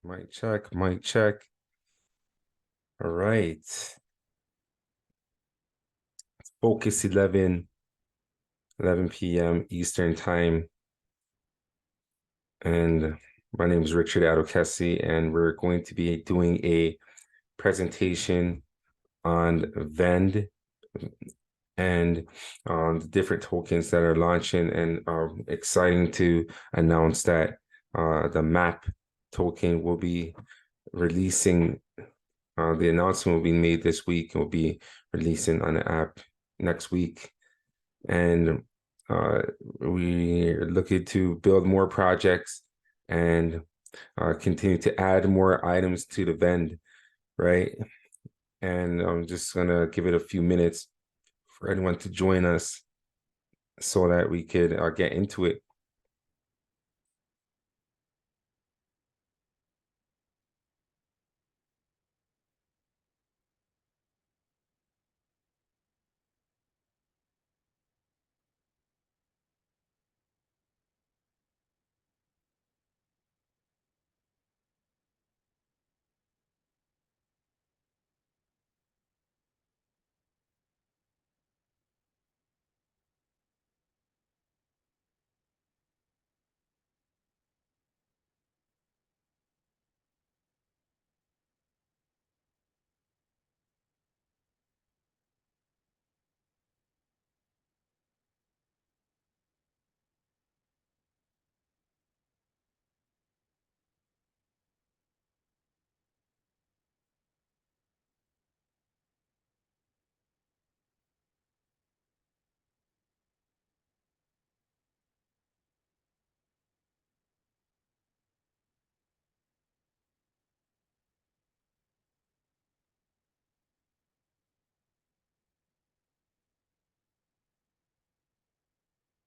Mic check, mic check. All right. Focus 11 p.m. Eastern time. And my name is Richard Adokesi, and we're going to be doing a presentation on V.E.N.D and the different tokens that are launching, and exciting to announce that the map token will be releasing. The announcement will be made this week and will be releasing on the app next week. And we're looking to build more projects and continue to add more items to the V.E.N.D, right? And I'm just gonna give it a few minutes for anyone to join us so that we could get into it.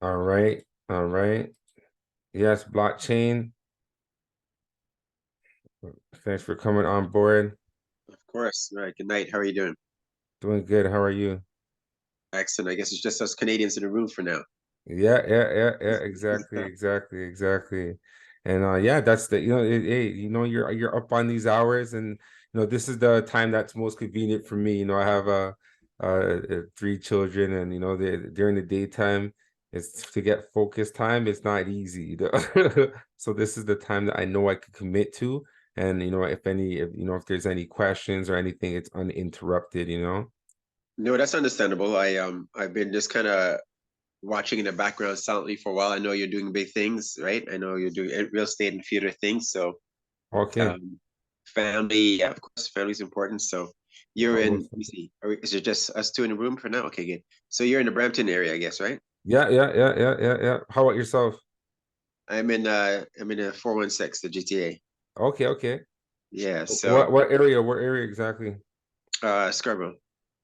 All right, all right. Yes, blockchain. Thanks for coming on board. Of course. All right. Good night. How are you doing? Doing good. How are you? Excellent. I guess it's just us Canadians in the room for now. Yeah. Exactly. And yeah, that's the hey, you're up on these hours, and this is the time that's most convenient for me. I have three children, and during the daytime, it's to get focused time. It's not easy. So this is the time that I know I could commit to, and if there's any questions or anything, it's uninterrupted. No, that's understandable. I've been just kind of watching in the background silently for a while. I know you're doing big things, right? I know you're doing real estate and theater things. So Okay. family, yeah, of course, family's important. So you're in, let me see, is it just us two in the room for now? Okay, good. So you're in the Brampton area, I guess, right? Yeah. How about yourself? I'm in a 416, the GTA. Okay. Yeah, so What area? What area exactly? Scarborough.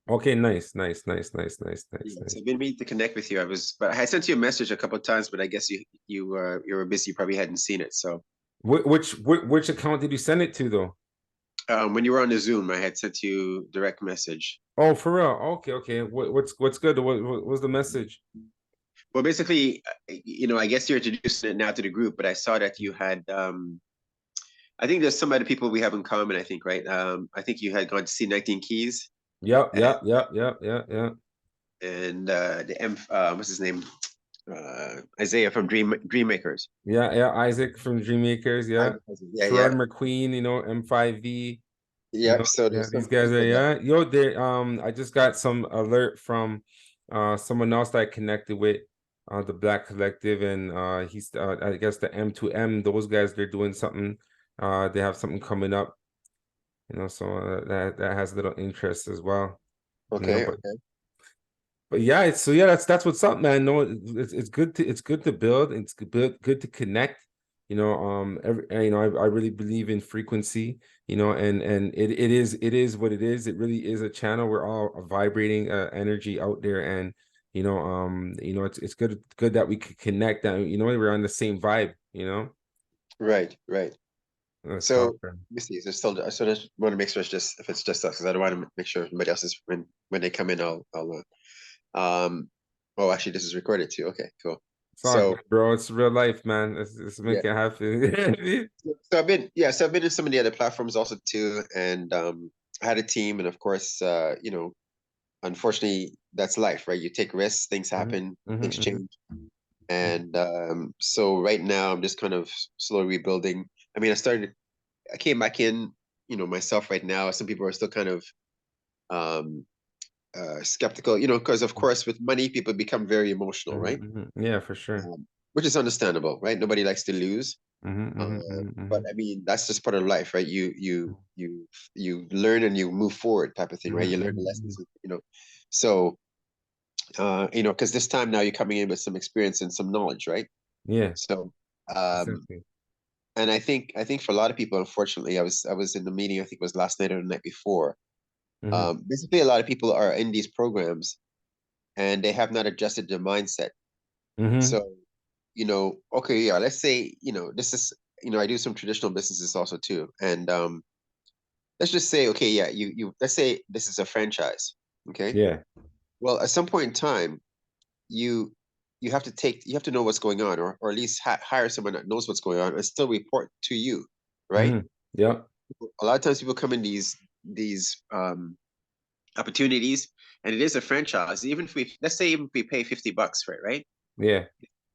Okay, nice. Yeah, so I've been meaning to connect with you. But I sent you a message a couple of times, but I guess you were busy. You probably hadn't seen it. So Which account did you send it to though? when you were on the Zoom, I had sent you direct message. Oh, for real? Okay. What's good? What was the message? Well, basically, I guess you're introducing it now to the group, but I saw that you had. I think there's some other people we have in common. I think, right? I think you had gone to see 19 Keys. Yep. And the what's his name? Isaiah from Dreammakers. Yeah. Isaac from Dreammakers. Yeah. Yeah. Sherrod McQueen. M5V. Yep. So Yeah. there's These some guys are people that. they I just got some alert from someone else that I connected with. The Black Collective, and he's I guess the M2M, those guys, they're doing something. They have something coming up, so that has a little interest as well. Okay. But yeah, that's what's up, man. No, it's good to build. It's good to connect. I really believe in frequency. And it is what it is. It really is a channel. We're all vibrating energy out there, and it's good that we could connect. That we're on the same vibe. Right. Let's So talk. let me see. Is there still? So I just want to make sure it's just if it's just us because I don't want to make sure everybody else is when they come in. I'll. Oh, actually, this is recorded too. Okay, cool. It's all So good, bro. It's real life, man. Let's yeah. make it happen. So I've been in some of the other platforms also too, and I had a team, and of course, unfortunately, that's life, right? You take risks, things Mhm, happen, things mhm, change, and so right now I'm just kind of slowly rebuilding. I mean, I came back in, myself right now. Some people are still kind of um, skeptical, because of course with money people become very emotional, mhm, right? mhm. Yeah, for sure. Which is understandable, right? Nobody likes to lose. Mhm, mhm, But mhm, I mean, that's just part of life, right? You learn and you move forward, type of thing, mhm, right? You learn the mhm, lessons, So, because this time now you're coming in with some experience and some knowledge, right? yeah, So, um, exactly. and I think for a lot of people, unfortunately, I was in the meeting. I think it was last night or the night before. Hmm. Basically, a lot of people are in these programs and they have not adjusted their mindset. Hmm. So, okay, yeah, let's say, this is, I do some traditional businesses also too. And let's just say, okay, yeah, let's say this is a franchise. Okay. Yeah. Well, at some point in time, you you have to know what's going on, or at least hire someone that knows what's going on and still report to you, right? Hmm. Yep. A lot of times people come in these opportunities, and it is a franchise. Even if let's say even if we pay $50 for it, right? Yeah.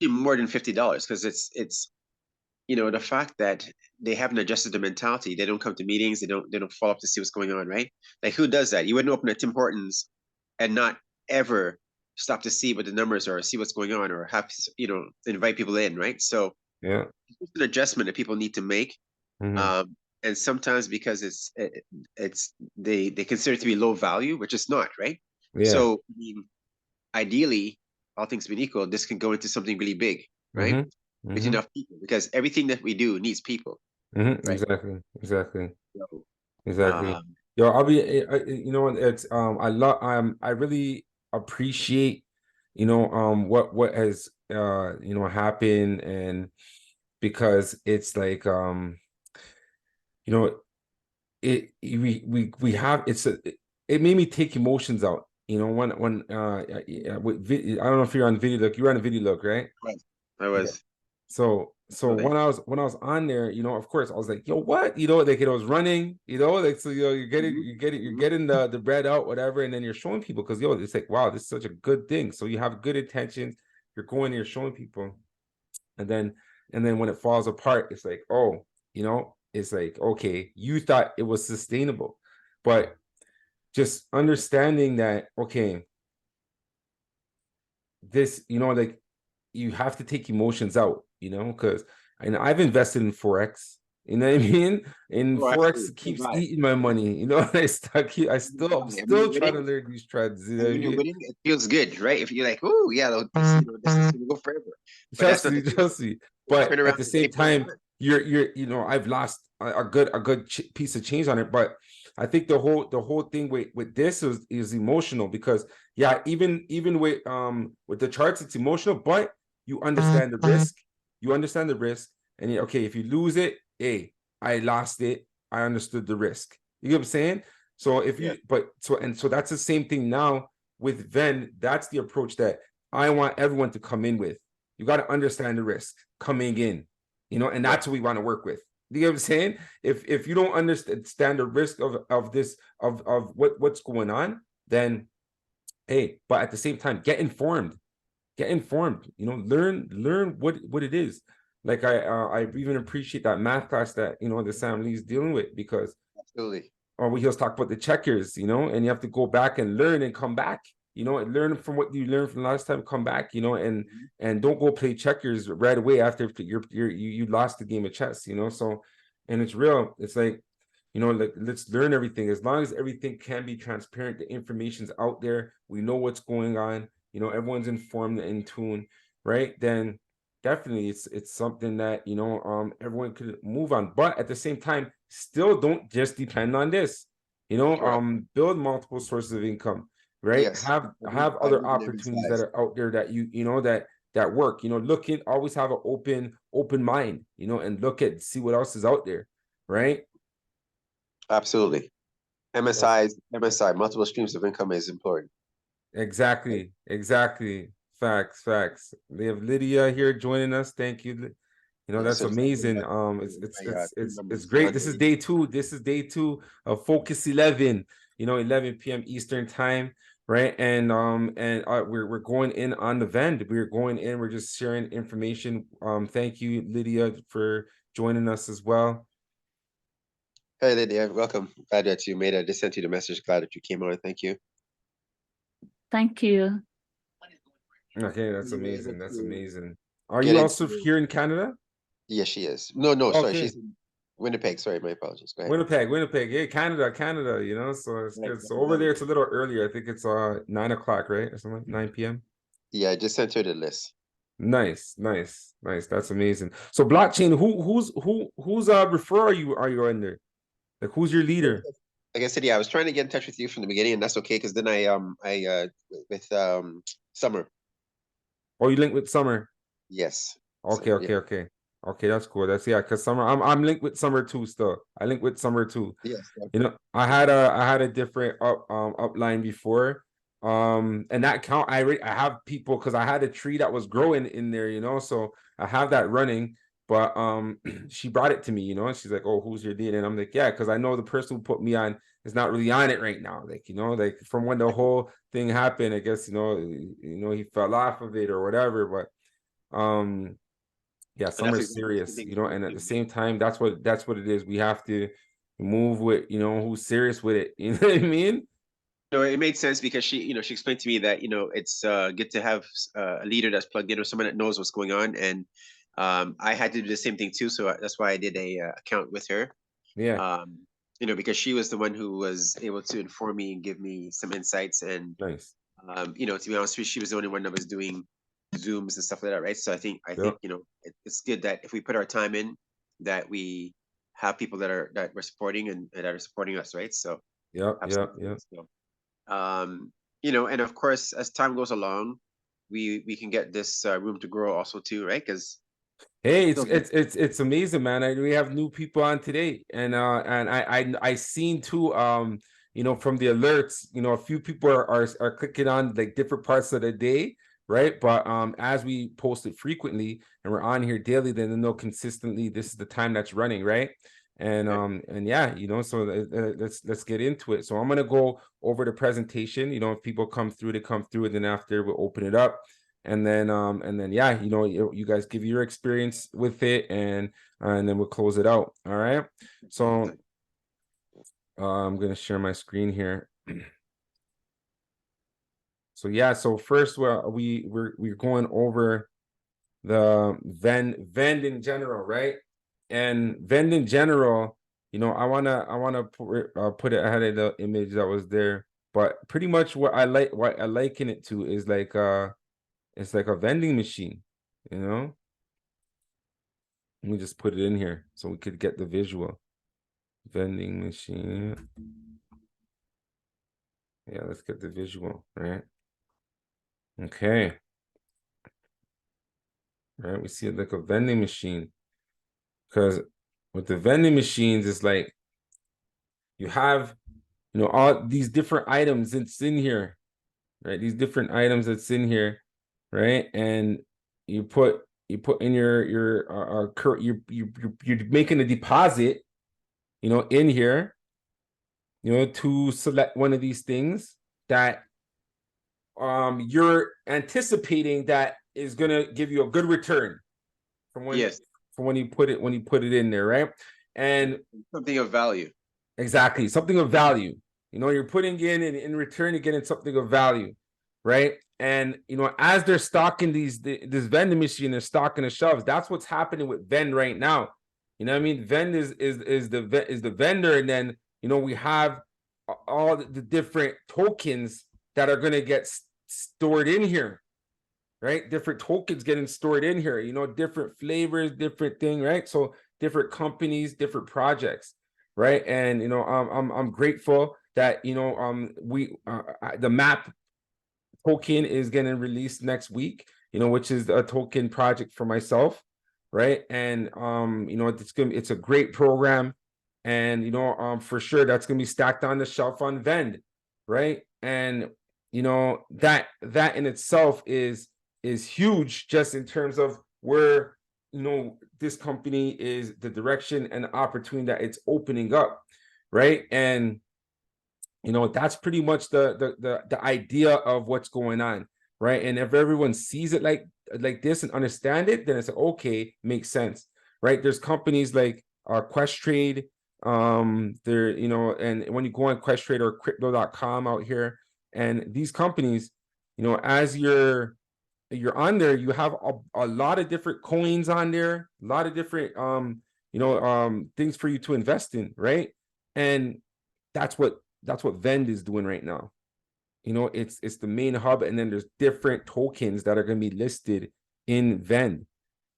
More than $50 because it's the fact that they haven't adjusted the mentality. They don't come to meetings. They don't follow up to see what's going on, right? Like who does that? You wouldn't open a Tim Hortons and not ever stop to see what the numbers are, see what's going on, or have invite people in, right? So Yeah. it's an adjustment that people need to make. Hmm. And sometimes because it's they consider it to be low value, which is not, right? Yeah. So I mean, ideally, all things being equal, this can go into something really big, right? Hmm. With Hmm. enough people, because everything that we do needs people, Hmm. right? Exactly. Exactly. So, Exactly. um, Yo, I'll be, it's, I really appreciate, what has, happened, and because it's like, you know, we have, it made me take emotions out, I don't know if you're on video look, you were on a video look, right? right. I Yeah. was So really, when I was on there, of course I was like, yo, what? Like it was running, like, so you're mhm. getting the bread out, whatever, and then you're showing people because it's like, wow, this is such a good thing. So you have good intentions, you're going and you're showing people, and then when it falls apart, it's like, oh, it's like, okay, you thought it was sustainable, but just understanding that, okay, this, like, you have to take emotions out, because and I've invested in Forex, you know what I mean? And Oh, Forex absolutely. So keeps bad. eating my money, I I'm And when still you're trying to winning, learn these trends, you know and what I when you're mean? winning, it feels good, right? If you're like, oh yeah, this is gonna go forever. But that's Trust not me, the case. trust me. But Turn around at the in same April and time, month. I've lost a good piece of change on it. But I think the whole thing with this is emotional, because yeah, even with the charts, it's emotional, but you understand the risk. You understand the risk, and okay, if you lose it, hey, I lost it. I understood the risk. You get what I'm saying? So if Yeah, you, but so that's the same thing now with Ven. That's the approach that I want everyone to come in with. You got to understand the risk coming in, and right. that's what we want to work with. You know what I'm saying? If you don't understand the risk of this of what's going on, then hey, but at the same time, get informed. Get informed. Learn what it is. Like I even appreciate that math class that the Sam Lee's dealing with, because Absolutely. or we just talk about the checkers, and you have to go back and learn and come back, and learn from what you learned from last time, come back, Mhm. and don't go play checkers right away after you lost the game of chess, so, and it's real. It's like, like, let's learn everything. As long as everything can be transparent, the information's out there, we know what's going on, everyone's informed and in tune, right? Then definitely it's something that everyone could move on, but at the same time, still don't just depend on this, Correct. build multiple sources of income, right? Yes. Have I other live in every opportunities that size. are out there that that work, look in, always have an open mind, and look at, see what else is out there, right? Absolutely. Yes. MSI, multiple streams of income is important. Exactly, exactly. Facts. We have Lydia here joining us. Thank you. You know, Yeah, that's so just like amazing. that, team It's members, great. This is Andre. day two. This is day two of Focus 11. You know, 11 p.m. Eastern time, right? And we're going in on the vend. We're going in. We're just sharing information. Thank you, Lydia, for joining us as well. Hey, Lydia, welcome. Glad that you made it. I just sent you the message. Glad that you came on. Thank you. Thank you. Okay, that's You were able amazing. That's to amazing. Are get you also into. here in Canada? Yes, she is. No, sorry, Okay. she's in Winnipeg. Sorry, my apologies. Go ahead. Winnipeg. Yeah, Canada, you know, so it's Right, good. So over there representative. it's a little earlier. I think it's 9 o'clock, right? Or something, 9 p.m. Yeah, I just sent her the list. Nice. That's amazing. So blockchain, who's referral are you under? Like who's your leader? Like I said, yeah, I was trying to get in touch with you from the beginning, and that's okay because then I with Summer. Oh, you linked with Summer. Yes. Okay, Summer, yeah. okay, that's cool. That's yeah, because Summer, I'm linked with Summer too still. I linked with Summer too. Yes. You know, I had a different upline before. And that count I have people because I had a tree that was growing in there, you know, so I have that running. But she brought it to me, you know, and she's like, "Oh, who's your lead?" And I'm like, "Yeah," because I know the person who put me on is not really on it right now. Like, you know, like from when the whole thing happened, I guess, he fell off of it or whatever. But yeah, And that's Summer's exactly the same serious, thing you with know, me and at the too. same time, that's what it is. We have to move with, who's serious with it. You know what I mean? No, it made sense because she explained to me that, it's good to have a leader that's plugged in or someone that knows what's going on. And I had to do the same thing too. So that's why I did a account with her. Yeah, Um, because she was the one who was able to inform me and give me some insights. And nice. to be honest with you, she was the only one that was doing Zooms and stuff like that, right? So I think Yep, it's good that if we put our time in, that we have people that we're supporting and that are supporting us, right? So yep, yep, absolutely. yep. So and of course, as time goes along, we can get this room to grow also too, right? Because Hey, it's still, it's it's it's amazing, man. We have new people on today, and I seen too. From the alerts, a few people are clicking on like different parts of the day, right? But as we post it frequently and we're on here daily, then they know consistently this is the time that's running, right? yeah, And yeah, so let's get into it. So I'm gonna go over the presentation. If people come through, they come through, and then after we'll open it up. And then yeah, you guys give your experience with it, and then we'll close it out. All right. So I'm gonna share my screen here. So yeah, so first we're going over the vend in general, right? And vend in general, I wanna put it ahead of the image that was there, but pretty much what I liken it to is like it's like a vending machine, you know. Let me just put it in here so we could get the visual. Vending machine. Yeah, let's get the visual, right? Okay. Right, we see it like a vending machine. Because with the vending machines, it's like you have, all these different items that's in here, right? These different items that's in here, right? And you put in you're making a deposit, in here, to select one of these things that you're anticipating that is gonna give you a good return from when yes, from when you put it in there, right? And something of value. exactly, something of value. You're putting in return, you're getting something of value, right? And as they're stocking this vending machine, they're stocking the shelves. That's what's happening with Vend right now. You know what I mean? Vend is the vendor, and then we have all the different tokens that are gonna get stored in here, right? Different tokens getting stored in here, different flavors, different thing, right? So different companies, different projects, right? And I'm grateful that we the map token is getting released next week, which is a token project for myself, right? And it's a great program, and for sure that's gonna be stacked on the shelf on Vend, right? And that in itself is is huge, just in terms of where, you know, this company is, the direction and the opportunity that it's opening up, right? And you know, that's pretty much the idea of what's going on, right? And if everyone sees it like this and understand it, then it's like, okay, makes sense, right? There's companies like Questrade, there, you know, and when you go on Questrade or crypto.com out here, and these companies, you know, as you're on there, you have a lot of different coins on there, a lot of different you know, things for you to invest in, right? And that's what V.E.N.D is doing right now. You know, it's the main hub, and then there's different tokens that are going to be listed in V.E.N.D,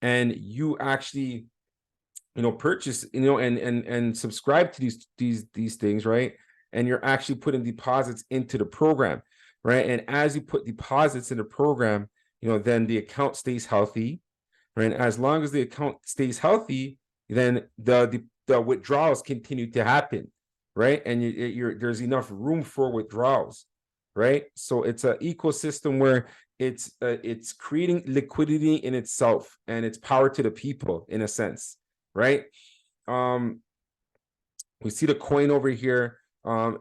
and you actually, you know, purchase, you know, and subscribe to these things, right? And you're actually putting deposits into the program, right? And as you put deposits in the program, you know, then the account stays healthy, right? And as long as the account stays healthy, then the withdrawals continue to happen, right? And there's enough room for withdrawals, right? So it's an ecosystem where it's creating liquidity in itself, and it's power to the people in a sense, right? We see the coin over here. For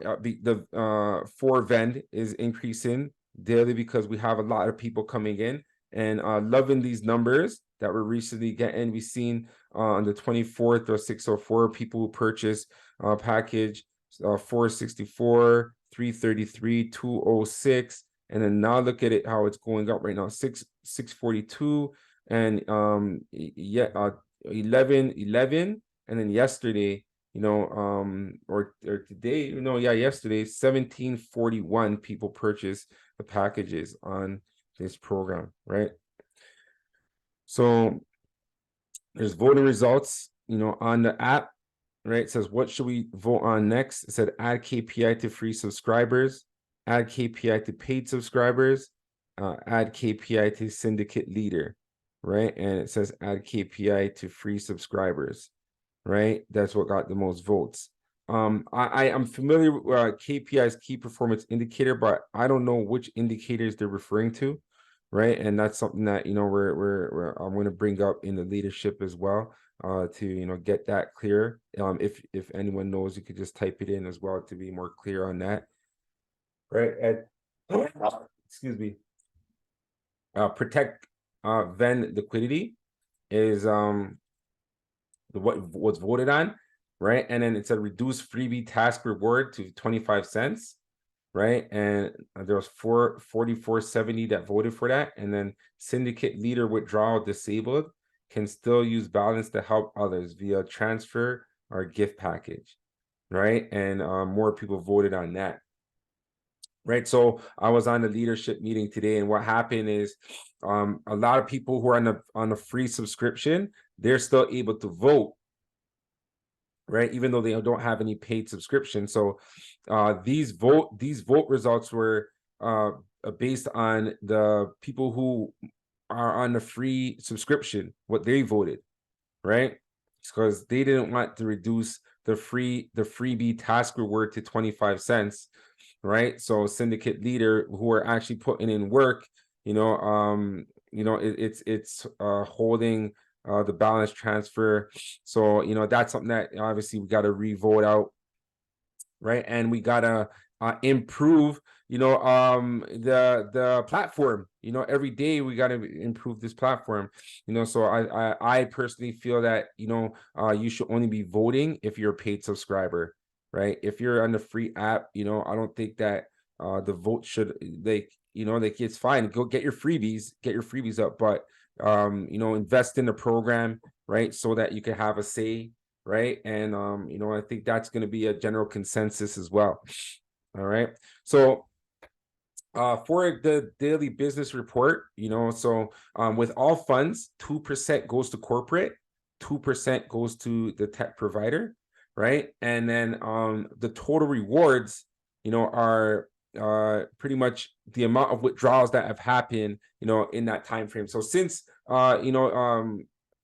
V.E.N.D is increasing daily because we have a lot of people coming in and loving these numbers that we're recently getting. We've seen on the 24th or 604 people who purchase package 464, 333, 206, and then now look at it how it's going up right now, 642, and 11, and then yesterday, you know, or today, you know, yeah, yesterday, 1741 people purchased the packages on this program, right? So there's voting results, you know, on the app, right? It says, what should we vote on next? It said add KPI to free subscribers, add KPI to paid subscribers, add KPI to syndicate leader, right? And it says add KPI to free subscribers, right? That's what got the most votes. I am familiar with KPI's key performance indicator, but I don't know which indicators they're referring to, right? And that's something that, you know, I'm going to bring up in the leadership as well, to, you know, get that clear. If anyone knows, you could just type it in as well to be more clear on that, right? And excuse me. Protect V.E.N.D liquidity is what's voted on, right? And then it said reduce freebie task reward to 25 cents, right? And there was 4470 that voted for that. And then syndicate leader withdrawal disabled, can still use balance to help others via transfer or gift package, right? And more people voted on that, right? So I was on the leadership meeting today, and what happened is a lot of people who are on a free subscription, they're still able to vote, right? Even though they don't have any paid subscription. So these vote results were based on the people who are on the free subscription, what they voted, right? Because they didn't want to reduce the freebie task reward to 25 cents, right? So syndicate leader who are actually putting in work, you know, it's holding the balance transfer. So, you know, that's something that obviously we got to re-vote out, right? And we got to improve, you know, the platform. You know, every day we got to improve this platform, you know. So I personally feel that, you know, you should only be voting if you're a paid subscriber, right? If you're on the free app, you know, I don't think that the vote should, like, you know, like, it's fine, go get your freebies up, but you know, invest in the program, right? So that you can have a say, right? And you know, I think that's going to be a general consensus as well. All right. So for the daily business report, you know, so with all funds, 2% goes to corporate, 2% goes to the tech provider, right? And then the total rewards, you know, are pretty much the amount of withdrawals that have happened, you know, in that time frame. So since you know,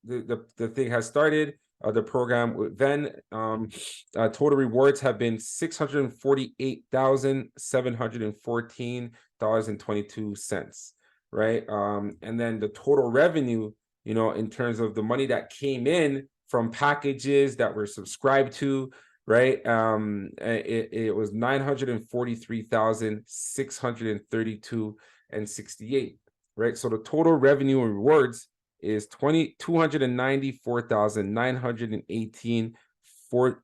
the thing has started, the program with V.E.N.D, total rewards have been $648,714.22, right? And then the total revenue, you know, in terms of the money that came in from packages that were subscribed to, right? It was 943,632 and 68, right? So the total revenue and rewards is 294,918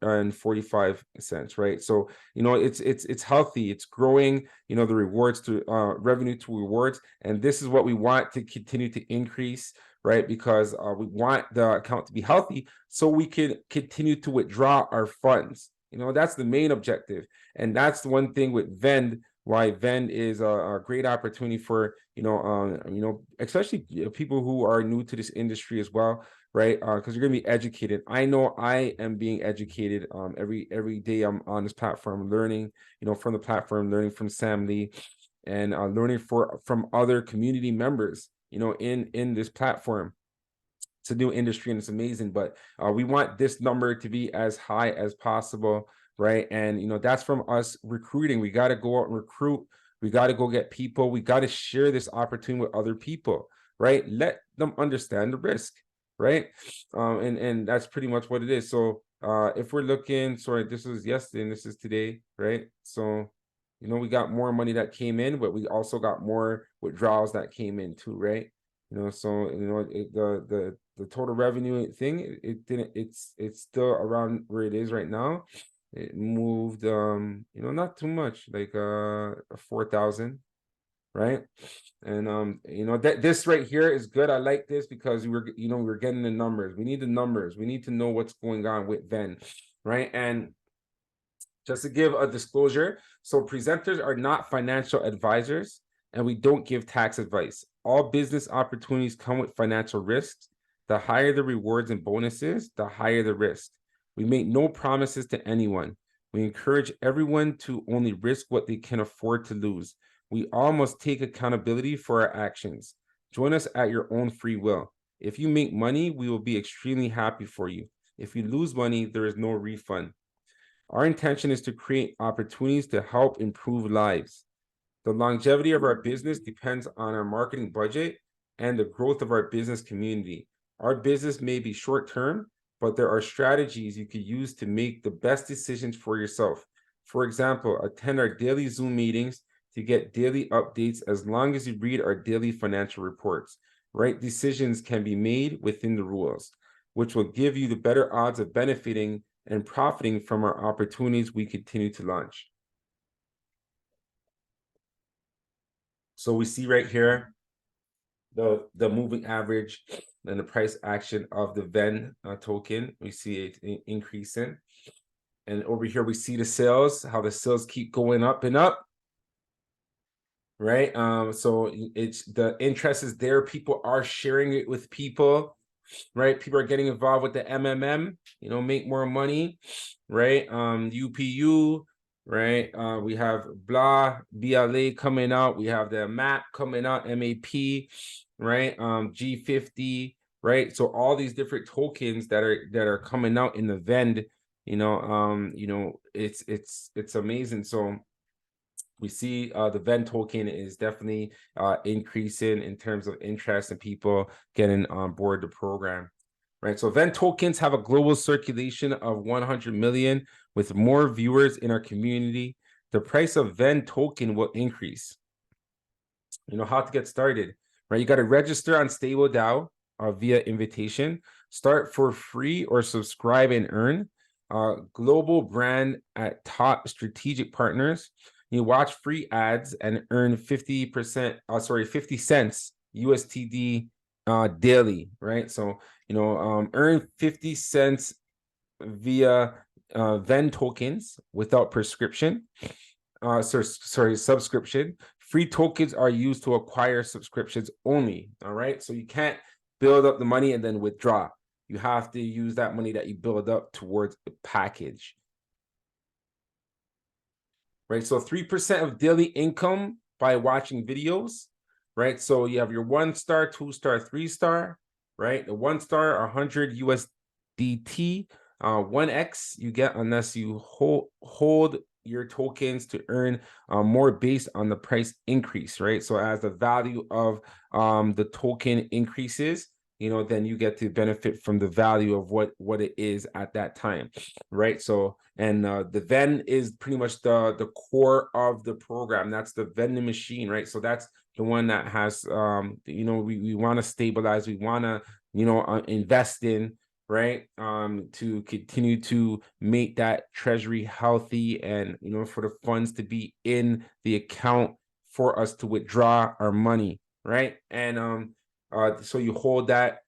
and 45 cents, right? So, you know, it's healthy, it's growing, you know, the rewards to revenue to rewards, and this is what we want to continue to increase, right? Because we want the account to be healthy so we can continue to withdraw our funds. You know, that's the main objective. And that's the one thing with V.E.N.D, why V.E.N.D is a great opportunity for, you know, especially people who are new to this industry as well, right? Because you're gonna be educated. I know I am being educated every day I'm on this platform, learning, you know, from the platform, learning from Sam Lee, and learning from other community members, you know, in this platform. It's a new industry and it's amazing, but we want this number to be as high as possible, right? And you know, that's from us recruiting. We got to go out and recruit. We got to go get people. We got to share this opportunity with other people, right? Let them understand the risk, right? And that's pretty much what it is. So if we're looking, sorry, this was yesterday and this is today, right? So you know, we got more money that came in, but we also got more withdrawals that came in too, right? You know, so you know, the total revenue thing, it didn't, it's still around where it is right now. It moved you know, not too much, like 4,000, right? And you know, that this right here is good. I like this because you know, we're getting the numbers. We need the numbers. We need to know what's going on with V.E.N.D, right? And just to give a disclosure, so presenters are not financial advisors and we don't give tax advice. All business opportunities come with financial risks. The higher the rewards and bonuses, the higher the risk. We make no promises to anyone. We encourage everyone to only risk what they can afford to lose. We all must take accountability for our actions. Join us at your own free will. If you make money, we will be extremely happy for you. If you lose money, there is no refund. Our intention is to create opportunities to help improve lives. The longevity of our business depends on our marketing budget and the growth of our business community. Our business may be short-term, but there are strategies you could use to make the best decisions for yourself. For example, attend our daily Zoom meetings to get daily updates as long as you read our daily financial reports. Right decisions can be made within the rules, which will give you the better odds of benefiting and profiting from our opportunities we continue to launch. So we see right here the moving average and the price action of the V.E.N.D token. We see it increasing. And over here we see the sales, how the sales keep going up and up. Right? So it's the interest is there. People are sharing it with people. Right, people are getting involved with the MMM, you know, make more money, right? UPU, right? We have BLA coming out, we have the MAP coming out, MAP, right? G50, right? So all these different tokens that are coming out in the V.E.N.D, you know, it's amazing. So we see the V.E.N.D token is definitely increasing in terms of interest and people getting on board the program, right? So V.E.N.D tokens have a global circulation of 100 million with more viewers in our community. The price of V.E.N.D token will increase. You know how to get started, right? You got to register on StableDAO via invitation. Start for free or subscribe and earn. Global brand at top strategic partners. You watch free ads and earn 50 cents USTD daily, right? So, you know, earn 50 cents via V.E.N.D tokens without prescription. Subscription. Free tokens are used to acquire subscriptions only. All right. So you can't build up the money and then withdraw. You have to use that money that you build up towards a package. Right. So 3% of daily income by watching videos. Right. So you have your 1-star, 2-star, 3-star. Right. The 1-star, 100 USDT. 1x you get unless you hold your tokens to earn more based on the price increase, right? So as the value of the token increases, then you get to benefit from the value of what it is at that time, right? So, and the V.E.N.D is pretty much the core of the program. That's the vending machine, right? So that's the one that has we want to stabilize, we want to invest in, right, to continue to make that treasury healthy, and for the funds to be in the account for us to withdraw our money, right? And so you hold that,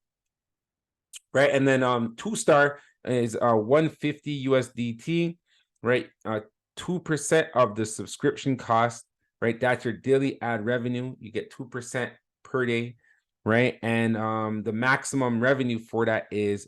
right? And then 2-star is 150 USDT, right? 2% of the subscription cost, right? That's your daily ad revenue. You get 2% per day, right? And the maximum revenue for that is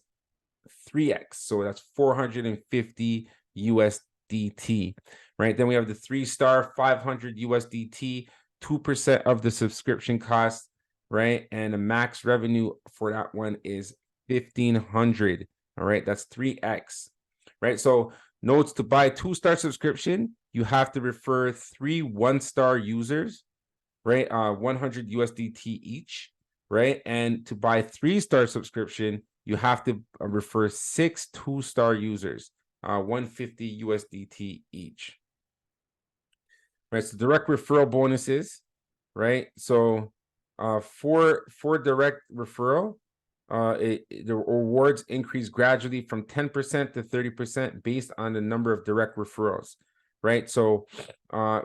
3x, so that's 450 USDT, right? Then we have the 3-star 500 USDT, 2% of the subscription cost, right? And the max revenue for that one is 1500. All right, that's 3x, right? So notes: to buy 2-star subscription, you have to refer 3 1-star users, right? 100 USDT each, right? And to buy 3-star subscription, you have to refer 6 2-star users, 150 USDT each, right? So direct referral bonuses, right? So for direct referral, the rewards increase gradually from 10% to 30% based on the number of direct referrals, right? So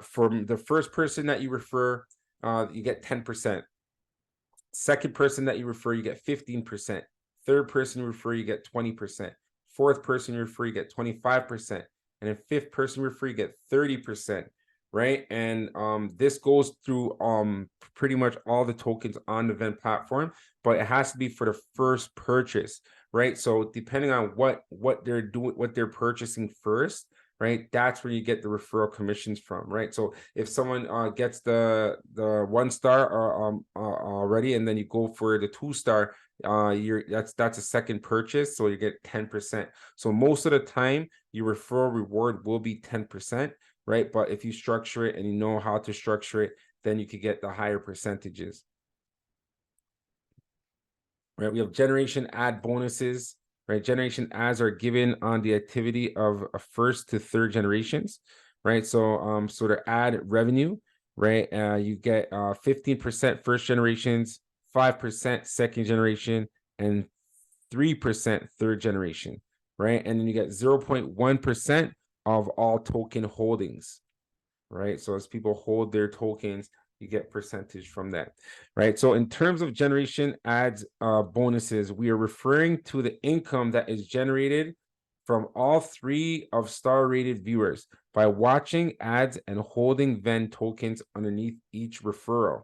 from the first person that you refer, you get 10%. Second person that you refer, you get 15%. Third person you refer, you get 20%. Fourth person you refer, you get 25%. And then fifth person you refer, you get 30%, right? And this goes through pretty much all the tokens on the V.E.N.D platform, but it has to be for the first purchase, right? So depending on what they're doing, what they're purchasing first, right, that's where you get the referral commissions from, right? So if someone gets the 1-star already, and then you go for the 2-star, that's a second purchase, so you get 10%. So most of the time your referral reward will be 10%, right? But if you structure it and you know how to structure it, then you could get the higher percentages, right? We have generation ad bonuses, right? Generation ads are given on the activity of a first to third generations, right? So so their ad revenue, right? You get 15% first generations, 5% second generation, and 3% third generation, right? And then you get 0.1% of all token holdings, right? So as people hold their tokens, you get percentage from that, right? So in terms of generation ads bonuses, we are referring to the income that is generated from all 3 of star rated viewers by watching ads and holding V.E.N.D tokens underneath each referral,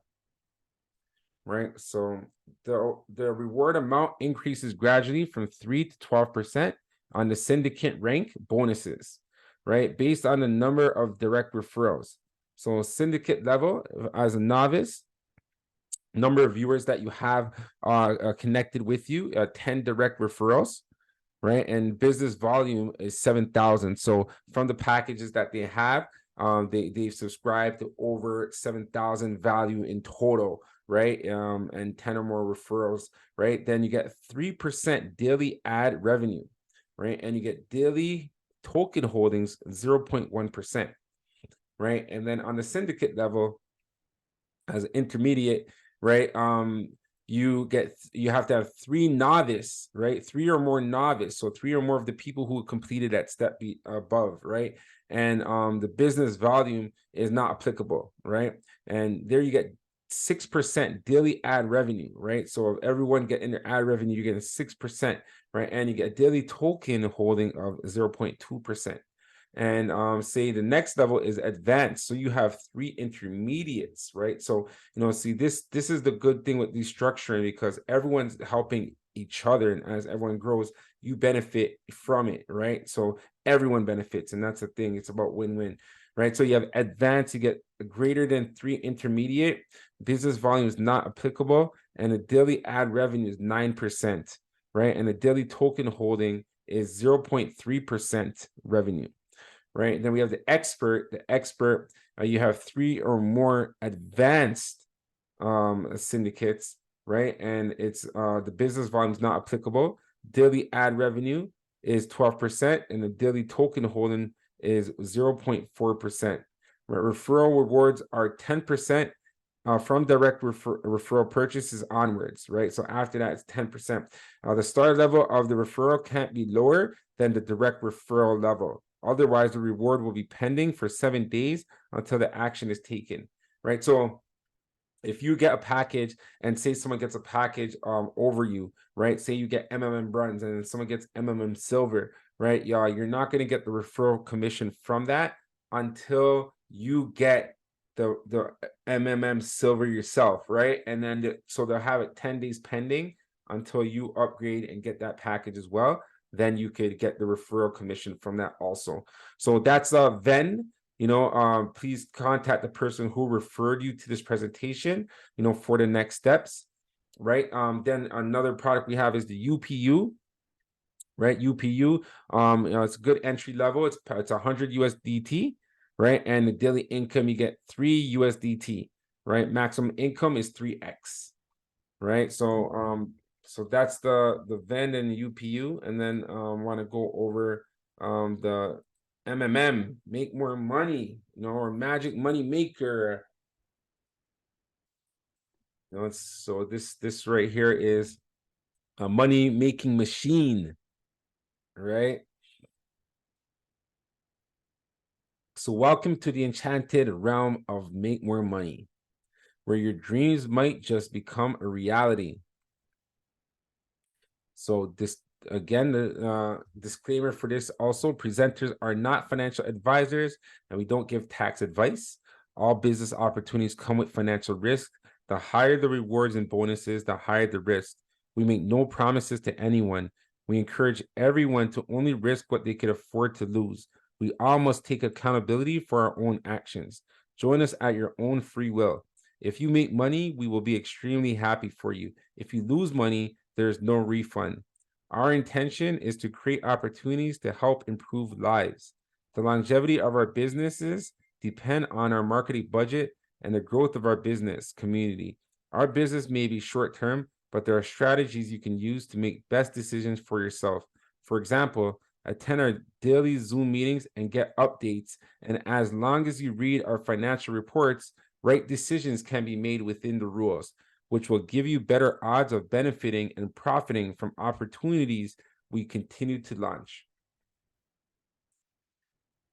right? So the reward amount increases gradually from 3 to 12% on the syndicate rank bonuses, right, based on the number of direct referrals. So syndicate level, as a novice, number of viewers that you have connected with you, 10 direct referrals, right? And business volume is 7,000. So from the packages that they have, they've subscribed to over 7,000 value in total, right? And 10 or more referrals, right? Then you get 3% daily ad revenue, right? And you get daily token holdings 0.1%, right? And then on the syndicate level, as an intermediate, right, you have to have 3 novice, right? 3 or more novice, so 3 or more of the people who completed that step above, right? And the business volume is not applicable, right? And there you get 6% daily ad revenue, right? So if everyone get in their ad revenue, you're getting 6%, right? And you get a daily token holding of 0.2%. And say the next level is advanced, so you have 3 intermediates, right? So see, this is the good thing with these structuring, because everyone's helping each other, and as everyone grows, you benefit from it, right? So everyone benefits, and that's the thing. It's about win-win, right? So you have advanced, you get greater than 3 intermediate, business volume is not applicable, and the daily ad revenue is 9%, right? And the daily token holding is 0.3% revenue, right? Then we have the expert. The expert, you have 3 or more advanced syndicates, right? And it's the business volume is not applicable. Daily ad revenue is 12%, and the daily token holding is 0.4%. Referral rewards are 10% from direct referral purchases onwards, right? So after that, it's 10%. The start level of the referral can't be lower than the direct referral level. Otherwise, the reward will be pending for 7 days until the action is taken, right? So if you get a package and say someone gets a package over you, right? Say you get bronze and then someone gets silver, right? Yeah, you're not going to get the referral commission from that until you get the silver yourself, right? And then so they'll have it 10 days pending until you upgrade and get that package as well. Then you could get the referral commission from that also. So that's V.E.N.D. Please contact the person who referred you to this presentation, for the next steps, right? Then another product we have is the UPU, right? UPU, it's a good entry level. It's 100 USDT, right? And the daily income, you get 3 USDT, right? Maximum income is 3x, right? So that's the V.E.N.D and the UPU, and then want to go over the make more money, or magic money maker. So this right here is a money making machine, right? So welcome to the enchanted realm of make more money, where your dreams might just become a reality. So this again, the disclaimer for this also: presenters are not financial advisors, and we don't give tax advice. All business opportunities come with financial risk. The higher the rewards and bonuses, the higher the risk. We make no promises to anyone. We encourage everyone to only risk what they can afford to lose. We all must take accountability for our own actions. Join us at your own free will. If you make money, we will be extremely happy for you. If you lose money, there's no refund. Our intention is to create opportunities to help improve lives. The longevity of our businesses depend on our marketing budget and the growth of our business community. Our business may be short-term, but there are strategies you can use to make best decisions for yourself. For example, attend our daily Zoom meetings and get updates. And as long as you read our financial reports, right decisions can be made within the rules, which will give you better odds of benefiting and profiting from opportunities we continue to launch.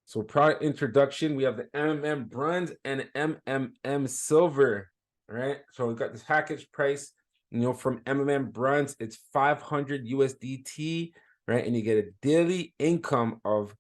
So product introduction, we have the bronze and silver, right? So we got this package price, from bronze, it's 500 USDT, right? And you get a daily income of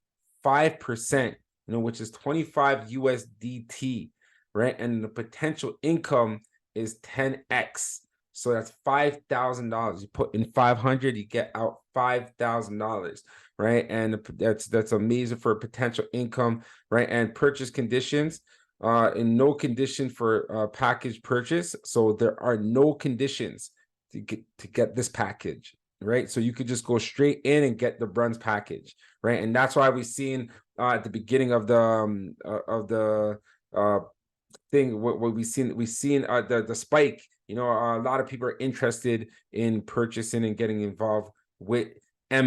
5%, which is 25 USDT, right? And the potential income is 10x. So that's $5,000. You put in 500, you get out $5,000, right? And that's amazing for a potential income, right? And purchase conditions, in no condition for package purchase. So there are no conditions to get this package, right? So you could just go straight in and get the bronze package, right? And that's why we've seen at the beginning of the thing, what we've seen the spike. A lot of people are interested in purchasing and getting involved with and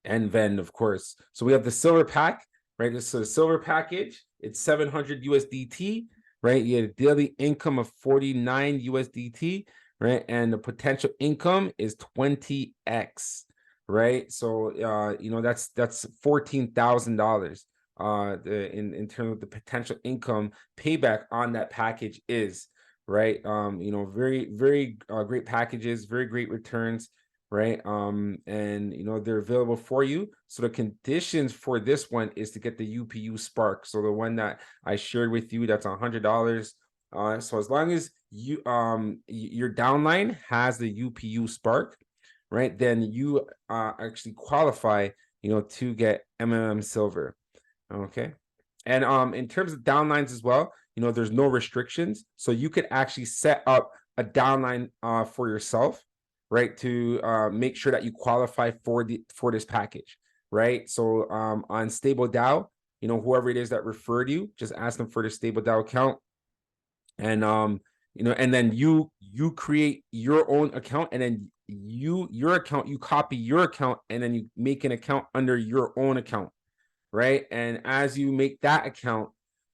V.E.N.D, of course. So we have the silver pack, right? This is a silver package. It's 700 USDT, right? You get a daily income of 49 USDT, right? And the potential income is 20x, right? So that's $14,000. In terms of the potential income payback on that package is, right? Very, very great packages, very great returns, right? And they're available for you. So the conditions for this one is to get the UPU Spark. So the one that I shared with you, that's $100. So as long as you your downline has the UPU Spark, right, then you actually qualify, to get silver. Okay. And in terms of downlines as well, there's no restrictions. So you could actually set up a downline for yourself, right, to make sure that you qualify for this package, right? So on Stable DAO, you know, whoever it is that referred you, just ask them for the Stable DAO account. And you know, and then you create your own account, and then your account, you copy your account, and then you make an account under your own account, right? And as you make that account,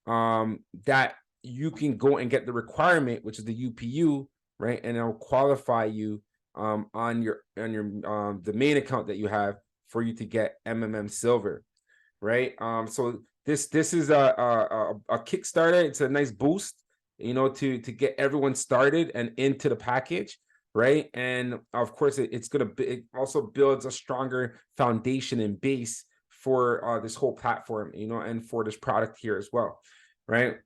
that you can go and get the requirement, which is the UPU, right? And it'll qualify you on your the main account that you have for you to get MMM silver, right? So this is a Kickstarter. It's a nice boost, you know, to get everyone started and into the package, right? And of course, it also builds a stronger foundation and base for this whole platform, you know, and for this product here as well, right?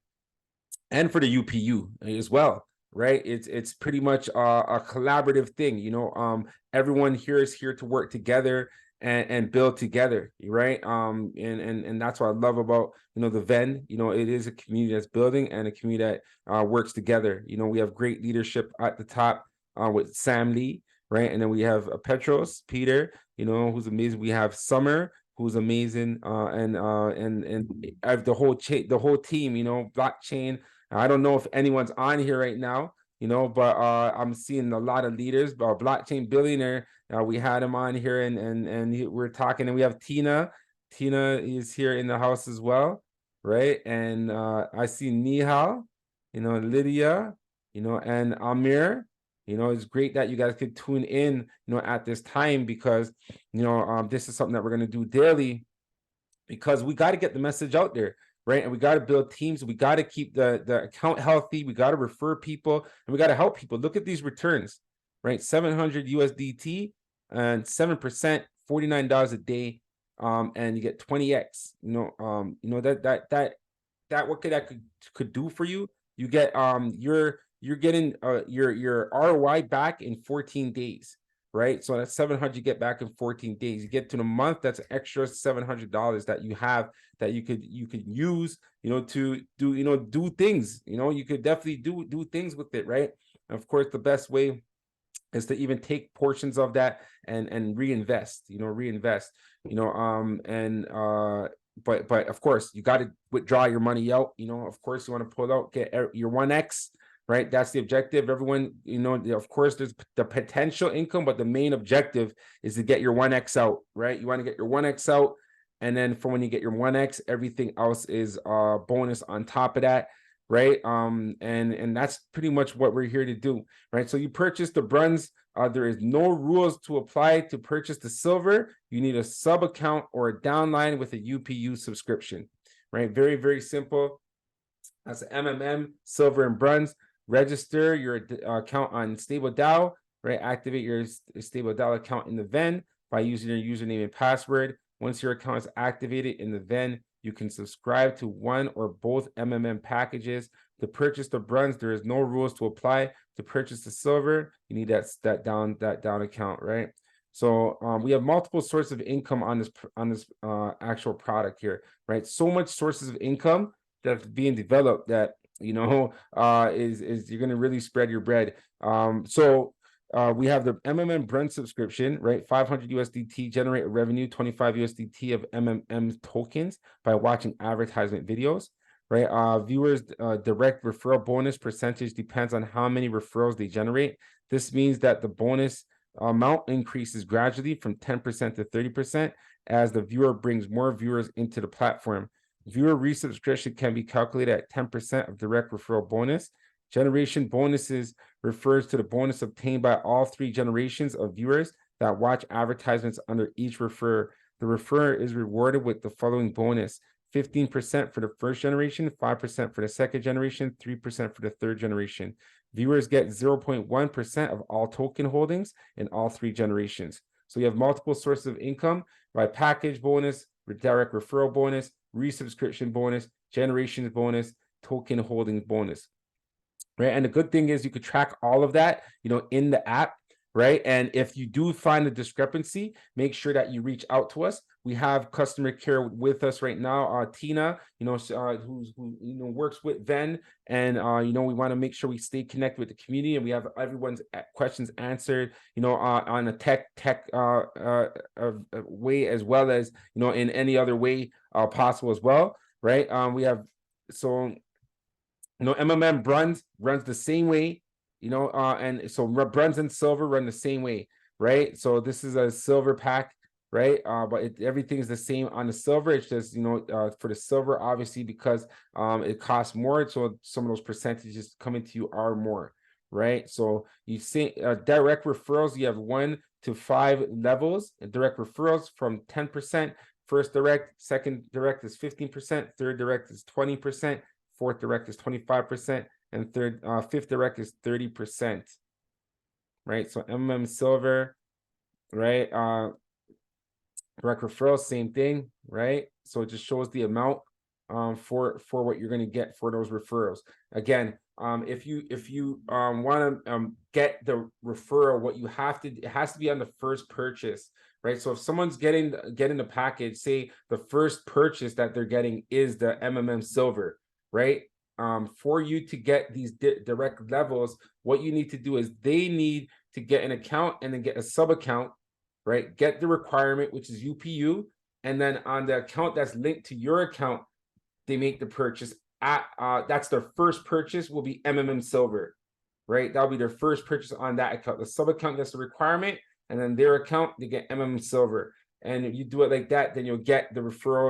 And for the UPU as well, right? It's pretty much a collaborative thing, you know. Everyone here is here to work together and build together, right? And that's what I love about, you know, the V.E.N.D. You know, it is a community that's building and a community that works together. You know, we have great leadership at the top with Sam Lee, right? And then we have Petros, Peter, you know, who's amazing. We have Summer, who's amazing, and I have the whole team, you know, blockchain. I don't know if anyone's on here right now, you know, but I'm seeing a lot of leaders. Blockchain billionaire, we had him on here, and we're talking, and we have Tina. Tina is here in the house as well, right? And I see Nihal, you know, Lydia, you know, and Amir. You know, it's great that you guys could tune in, you know, at this time, because, you know, this is something that we're going to do daily, because we got to get the message out there, right? And we got to build teams. We got to keep the account healthy. We got to refer people, and we got to help people. Look at these returns, right? 700 USDT and 7%, $49 a day, and you get 20x. You know that what that could do for you. You get you're getting your ROI back in 14 days, right? So that's 700 you get back in 14 days. You get to the month, that's an extra $700 that you have, that you could use, you know, to do things. You know, you could definitely do things with it, right? And of course, the best way is to even take portions of that and reinvest, you know, but of course you got to withdraw your money out, you know. Of course, you want to pull out, get your 1x, right? That's the objective. Everyone, you know, of course, there's the potential income, but the main objective is to get your 1x out, right? You want to get your 1x out, and then for when you get your 1x, everything else is bonus on top of that, right? And that's pretty much what we're here to do, right? So you purchase the bronze. There is no rules to apply to purchase the silver. You need a sub account or a downline with a UPU subscription, right? Very, very simple. That's MMM, silver, and bronze. Register your account on Stable DAO, right? Activate your Stable DAO account in the V.E.N.D by using your username and password. Once your account is activated in the V.E.N D, you can subscribe to one or both MMM packages. To purchase the bronze, there is no rules to apply. To purchase the silver, you need that down account, right? So we have multiple sources of income on this actual product here, right? So much sources of income that's being developed that, you know, is you're going to really spread your bread. So we have the MMM Brent subscription, right? 500 USDT, generate a revenue, 25 USDT of MMM tokens by watching advertisement videos, right? Viewers direct referral bonus percentage depends on how many referrals they generate. This means that the bonus amount increases gradually from 10% to 30% as the viewer brings more viewers into the platform. Viewer resubscription can be calculated at 10% of direct referral bonus. Generation bonuses refers to the bonus obtained by all 3 generations of viewers that watch advertisements under each referrer. The referrer is rewarded with the following bonus: 15% for the first generation, 5% for the second generation, 3% for the third generation. Viewers get 0.1% of all token holdings in all 3 generations. So you have multiple sources of income by package bonus, direct referral bonus, resubscription bonus, generations bonus, token holdings bonus, right? And the good thing is you could track all of that, you know, in the app, right? And if you do find a discrepancy, make sure that you reach out to us. we have customer care with us right now. Tina, who works with V.E.N.D, and we want to make sure we stay connected with the community, and we have everyone's questions answered, on a tech way, as well as in any other way possible as well, right? We have MMM runs the same way, and so bronze and silver run the same way, right? So this is a silver pack, right? But everything's the same on the silver. It's just for the silver, obviously, because it costs more, so some of those percentages coming to you are more, right? So you see direct referrals, you have 1 to 5 levels. Direct referrals from 10%. First direct, second direct is 15%, third direct is 20%, fourth direct is 25%, and fifth direct is 30%, right? So MM silver, right? Direct referrals, same thing, right? So it just shows the amount for what you're going to get for those referrals. Again, if you want to get the referral, what you have to, it has to be on the first purchase, right? So if someone's getting the package, say the first purchase that they're getting is the MMM silver, right? For you to get these direct levels, what you need to do is they need to get an account and then get a sub account, right? Get the requirement, which is UPU, and then on the account that's linked to your account, they make the purchase at that's their first purchase, will be MMM silver, right? That'll be their first purchase on that account. The sub account gets the requirement, and then their account, they get MMM silver. And if you do it like that, then you'll get the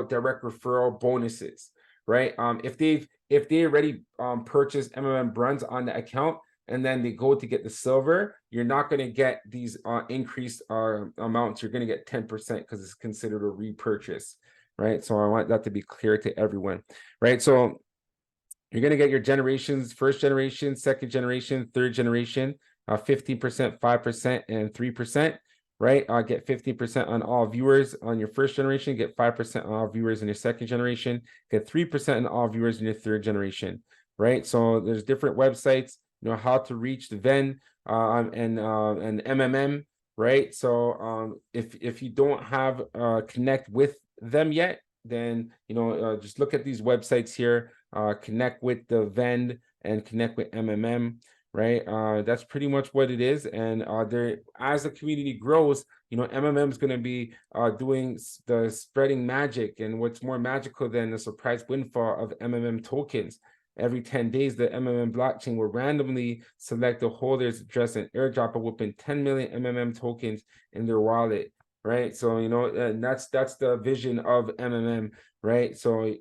direct referral bonuses, right? If they already purchased MMM bronze on the account, and then they go to get the silver, you're not going to get these increased amounts. You're going to get 10% because it's considered a repurchase, right? So I want that to be clear to everyone, right? So you're going to get your generations: first generation, second generation, third generation, 15%, 5%, and 3%, right? Get 15% on all viewers on your first generation, get 5% on all viewers in your second generation, get 3% on all viewers in your third generation, right? So there's different websites, how to reach the V.E.N.D and MMM, right? So if you don't have connect with them yet, then just look at these websites here, connect with the V.E.N.D and connect with MMM, right? That's pretty much what it is. And there, as the community grows, MMM is going to be doing the spreading magic. And what's more magical than the surprise windfall of MMM tokens? Every 10 days, the MMM blockchain will randomly select the holder's address and airdrop a whopping 10 million MMM tokens in their wallet, right? So, and that's the vision of MMM, right? So,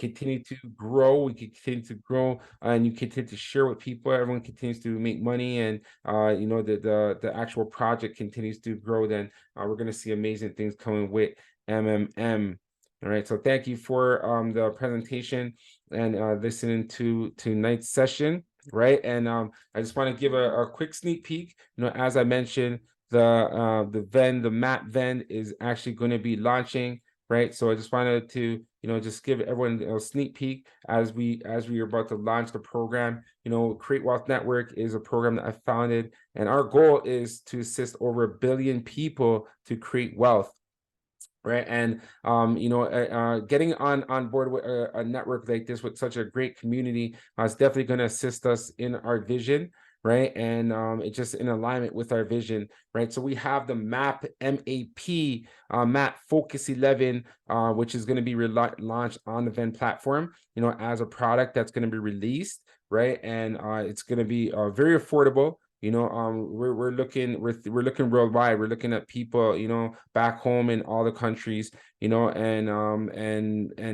continue to grow. We continue to grow, and you continue to share with people. Everyone continues to make money, and the actual project continues to grow. Then we're going to see amazing things coming with MMM. All right, so thank you for the presentation and listening to tonight's session, right? And I just want to give a quick sneak peek. As I mentioned, the V.E.N.D, the map V.E.N.D is actually going to be launching, right? So I just wanted to just give everyone a sneak peek as we are about to launch the program. Create Wealth Network is a program that I founded, and our goal is to assist over 1 billion people to create wealth, right? And getting on board with a network like this with such a great community is definitely going to assist us in our vision, right? And it's just in alignment with our vision, right? So we have the map map Focus 11, which is going to be launched on the V.E.N.D platform, as a product that's going to be released, right? And it's going to be very affordable. We're looking worldwide. We're looking at people, back home in all the countries, and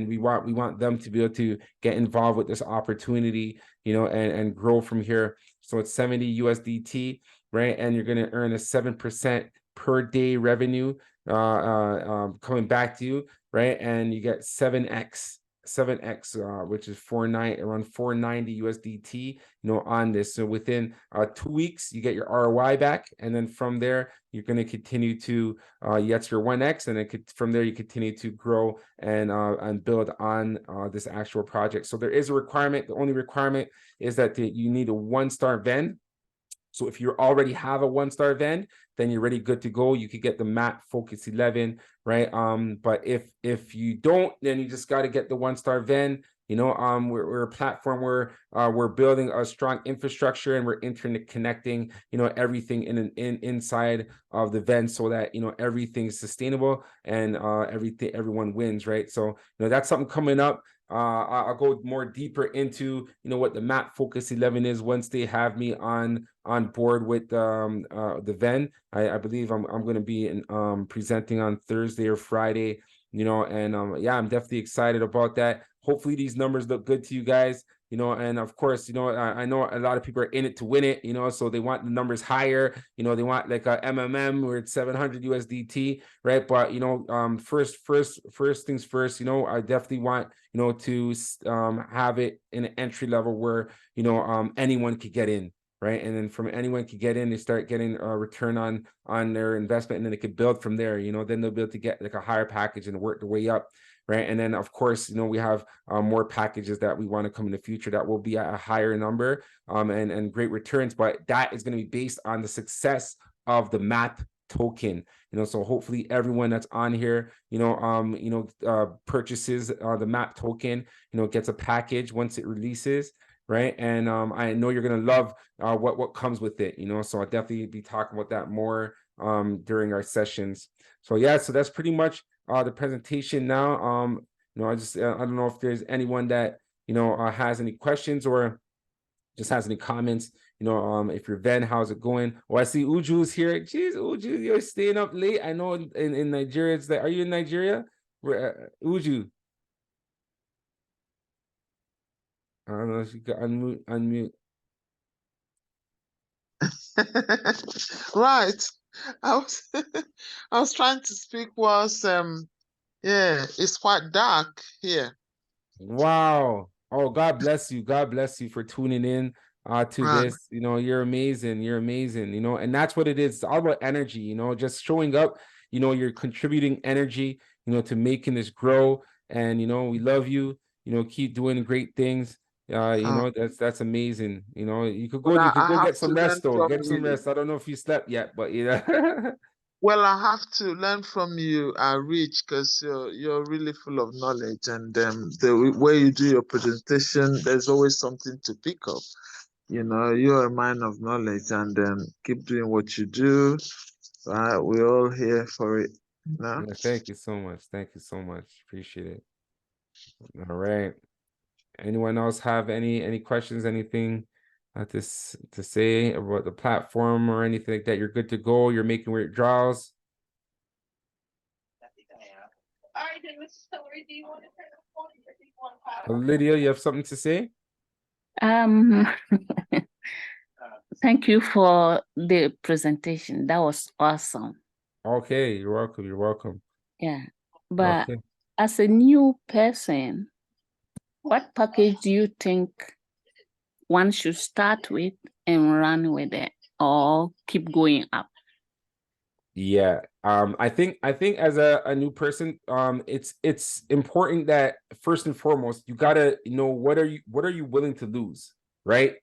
we want them to be able to get involved with this opportunity, and grow from here. So it's 70 USDT, right? And you're going to earn a 7% per day revenue coming back to you, right? And you get 7x, which is around 490 USDT, on this. So within 2 weeks, you get your ROI back, and then from there, you're going to continue to that's your 1x, and then from there you continue to grow and build on this actual project. So there is a requirement. The only requirement is that you need a 1-star V.E.N.D, So if you already have a 1-star VEND, then you're already good to go. You could get the MAP Focus 11, right? But if you don't, then you just got to get the 1-star VEND. You know, we're a platform where we're building a strong infrastructure and we're interconnecting, you know, everything inside of the VEND so that, you know, everything is sustainable and everyone wins, right? So, you know, that's something coming up. I'll go more deeper into, you know, what the MAP Focus 11 is once they have me on board with the VEN. I believe I'm going to be presenting on Thursday or Friday, you know, and yeah, I'm definitely excited about that. Hopefully these numbers look good to you guys, you know, and of course, you know, I know a lot of people are in it to win it, you know, so they want the numbers higher, you know, they want like a MMM where it's 700 USDT, right? But, you know, first things first, you know, I definitely want, you know, to have it in an entry level where, you know, anyone could get in, right? And then from anyone could get in, they start getting a return on their investment, and then they could build from there, you know, then they'll be able to get like a higher package and work their way up. Right. And then, of course, you know, we have more packages that we want to come in the future that will be at a higher number and great returns. But that is going to be based on the success of the MAP token, you know, so hopefully everyone that's on here, purchases the MAP token, you know, gets a package once it releases. Right. And I know you're going to love what comes with it, you know, so I'll definitely be talking about that more during our sessions. So, yeah, so that's pretty much the presentation now. You know, I don't know if there's anyone that, you know, has any questions or just has any comments. You know, if you're VEN, how's it going? Oh, I see Uju's here. Jeez, Uju, you're staying up late. I know in Nigeria, it's like, are you in Nigeria? Uju. I don't know if you can unmute. Right. I was I was trying to speak whilst yeah, it's quite dark here. Wow. Oh, God bless you. God bless you for tuning in to Right. this. You know, you're amazing. You're amazing, you know, and that's what it is. It's all about energy, you know, just showing up, you know, you're contributing energy, you know, to making this grow. And, you know, we love you, you know, keep doing great things. You know, that's amazing. You know, you could But go I have get to some learn rest though. from Get some you. rest. I don't know if you slept yet, but you know. Well, I have to learn from you, Rich, because you're really full of knowledge, and the way you do your presentation, there's always something to pick up. You know, you're a man of knowledge, and keep doing what you do. Right, we're all here for it. You know? Yeah, thank you so much. Thank you so much. Appreciate it. All right. Anyone else have any questions, anything to say about the platform or anything like that? You're good to go. You're making withdrawals. All right, then, Mrs. Hillary, do you want to turn the phone or do you want to Lydia, you have something to say? Thank you for the presentation. That was awesome. Okay, you're welcome. You're welcome. Yeah, but Okay. as a new person, what package do you think one should start with and run with it, or keep going up? Yeah. I think as a new person, it's important that first and foremost, you gotta know what are you willing to lose, right?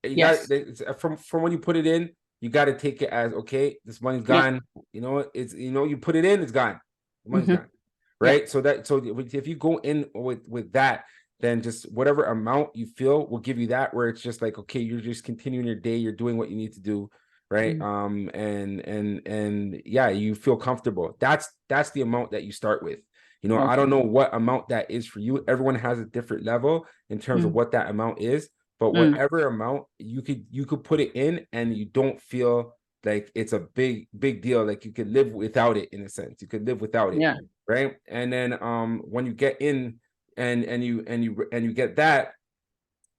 You Yes. got from when you put it in, you got to take it as, okay, this money's gone. You know, it's, you know, you put it in, it's gone. The money's gone, right? So if you go in with that, then just whatever amount you feel will give you that, where it's just like, okay, you're just continuing your day, you're doing what you need to do, right? And yeah, you feel comfortable. That's the amount that you start with. You know, I don't know what amount that is for you. Everyone has a different level in terms of what that amount is. But whatever amount you could put it in, and you don't feel like it's a big deal. Like you could live without it, in a sense. You could live without it, right? And then when you get in and you get that,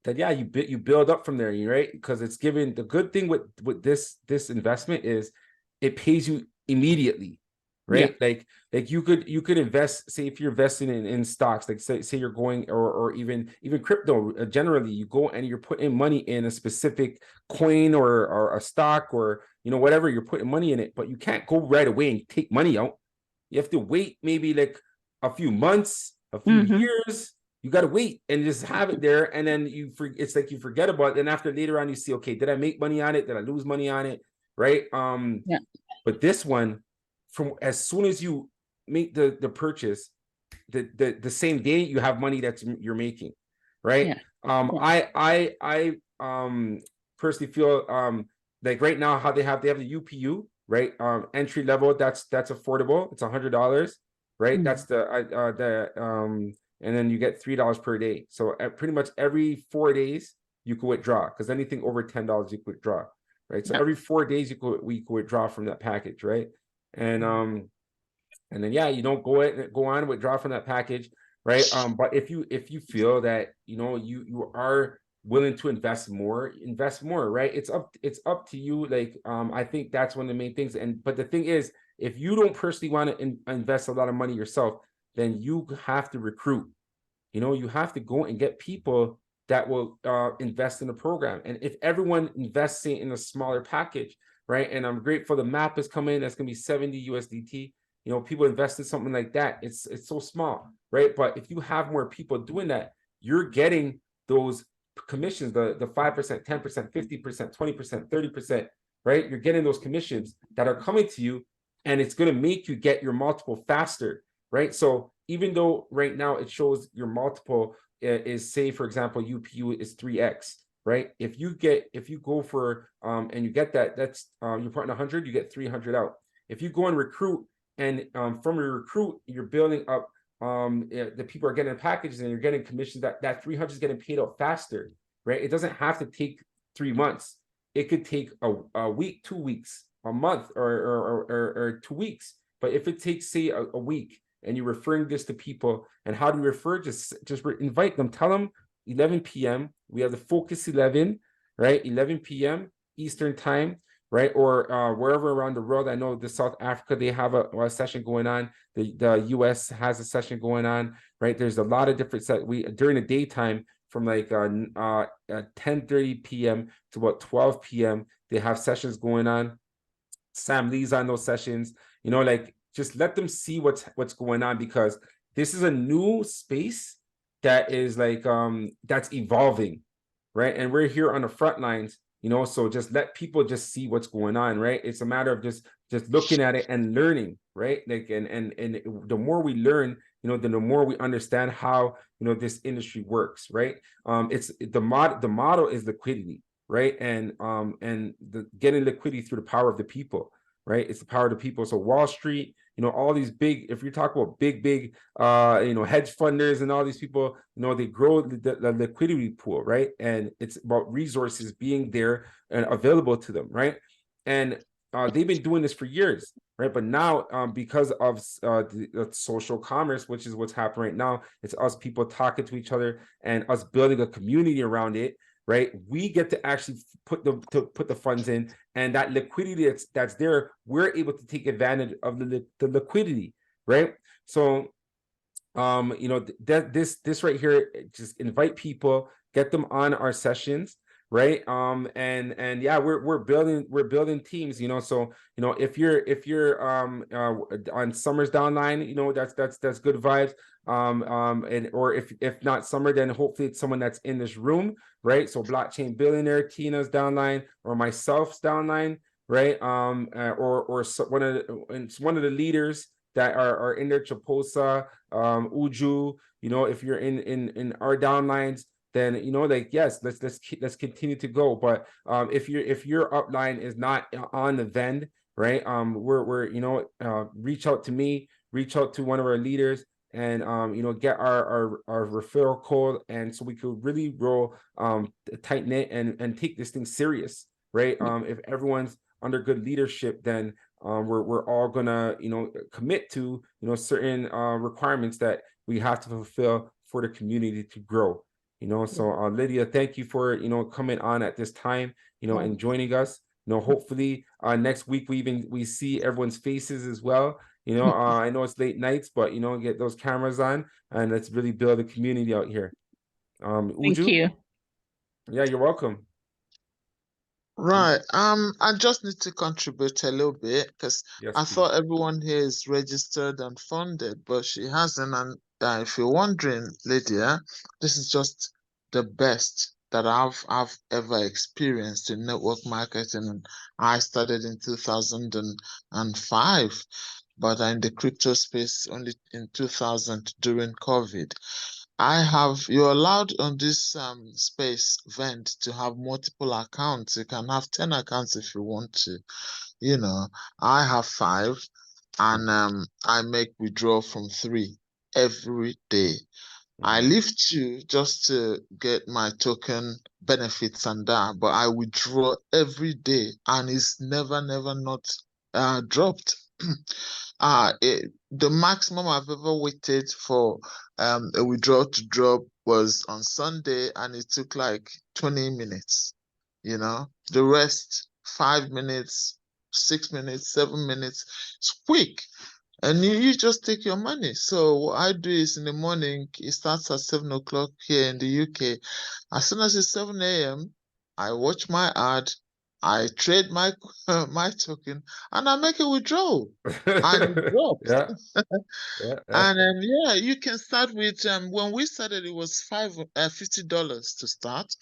then yeah, you build up from there, right? Because it's given, the good thing with this investment is it pays you immediately, right? Like you could invest, say if you're investing in stocks, like say you're going, or even crypto, generally you go and you're putting money in a specific coin or a stock, or, you know, whatever, you're putting money in it, but you can't go right away and take money out. You have to wait maybe like a few months, a few years, you got to wait and just have it there, and then it's like you forget about it. And after later on, you see, okay, did I make money on it? Did I lose money on it? Right? Yeah. But this one, from as soon as you make the purchase, the same day you have money you're making, right? Yeah. I personally feel like right now how they have the UPU, right? Entry level, that's affordable. It's $100, right? That's the and then you get $3 per day. So pretty much every 4 days you can withdraw, because anything over $10 you can withdraw, right? So every 4 days we could withdraw from that package, right? And then yeah, you don't go on withdraw from that package, right? But if you feel that you are willing to invest more, right? It's up to you. Like I think that's one of the main things. But the thing is, if you don't personally want to invest a lot of money yourself, then you have to recruit. You have to go and get people that will invest in the program. And if everyone invests in a smaller package, right? And I'm grateful the map is coming. That's going to be 70 USDT. People invest in something like that. It's so small, right? But if you have more people doing that, you're getting those commissions, the 5%, 10%, 50%, 20%, 30%, right? You're getting those commissions that are coming to you, and it's going to make you get your multiple faster, right? So even though right now it shows your multiple is, say, for example, UPU is 3x, right? If you go for and you get that's you're putting 100, you get 300 out. If you go and recruit, and from your recruit, you're building up the people are getting packages and you're getting commissions, that 300 is getting paid out faster, right? It doesn't have to take 3 months. It could take a week, 2 weeks, a month, or 2 weeks. But if it takes, say, a week, and you're referring this to people, and how do you refer? Just invite them. Tell them 11 p.m. We have the Focus 11, right? 11 p.m. Eastern time, right? Or wherever around the world. I know the South Africa, they have a session going on. The US has a session going on, right? There's a lot of different during the daytime, from like 10:30 p.m. to about 12 p.m. they have sessions going on. Sam Lee's on those sessions, like just let them see what's going on, because this is a new space that is like that's evolving, right? And we're here on the front lines, so just let people just see what's going on, right? It's a matter of just looking at it and learning, right? Like and the more we learn, then the more we understand how this industry works, right? It's the model is liquidity, right? And getting liquidity through the power of the people, right? It's the power of the people. So Wall Street, all these big, if you're talking about big hedge funders and all these people, they grow the liquidity pool, right? And it's about resources being there and available to them, right? And they've been doing this for years, right? But now, because of the social commerce, which is what's happening right now, it's us people talking to each other and us building a community around it, right? We get to actually put the funds in, and that liquidity that's there, we're able to take advantage of the liquidity, right? So this right here, just invite people, get them on our sessions, right? And yeah, we're building teams, so if you're on Summer's downline, that's good vibes. And or if not Summer, then hopefully it's someone that's in this room, right? So Blockchain Billionaire Tina's downline, or myself's downline, right? Or one of the leaders that are in there, Chaposa, Uju, if you're in our downlines, then like, yes, let's continue to go. But if your upline is not on the V.E.N.D, right, we're reach out to me, reach out to one of our leaders, and get our referral code, and so we could really roll tight knit and take this thing serious, right? If everyone's under good leadership, then we're all gonna commit to certain requirements that we have to fulfill for the community to grow. So Lydia, thank you for coming on at this time, and joining us. Hopefully next week we see everyone's faces as well. I know it's late nights, but get those cameras on, and let's really build a community out here. Thank Uju? you. Yeah, you're welcome. Right. I just need to contribute a little bit, because Yes, I please. thought everyone here is registered and funded, but she hasn't, and if you're wondering, Lydia, this is just the best that I've ever experienced in network marketing. I started in 2005, but in the crypto space only in 2000 during COVID. You're allowed on this space V.E.N.D to have multiple accounts. You can have 10 accounts if you want to. I have 5, and I make withdrawal from 3 every day. I leave 2 just to get my token benefits and that, but I withdraw every day, and it's never not dropped. The maximum I've ever waited for a withdrawal to drop was on Sunday, and it took like 20 minutes. The rest 5 minutes, 6 minutes, 7 minutes. It's quick. And you just take your money. So what I do is in the morning, it starts at 7 o'clock here in the UK. As soon as it's 7 a.m., I watch my ad, I trade my my token, and I make a withdrawal. And it drops. Yeah. And yeah, you can start with when we started, it was $50 to start.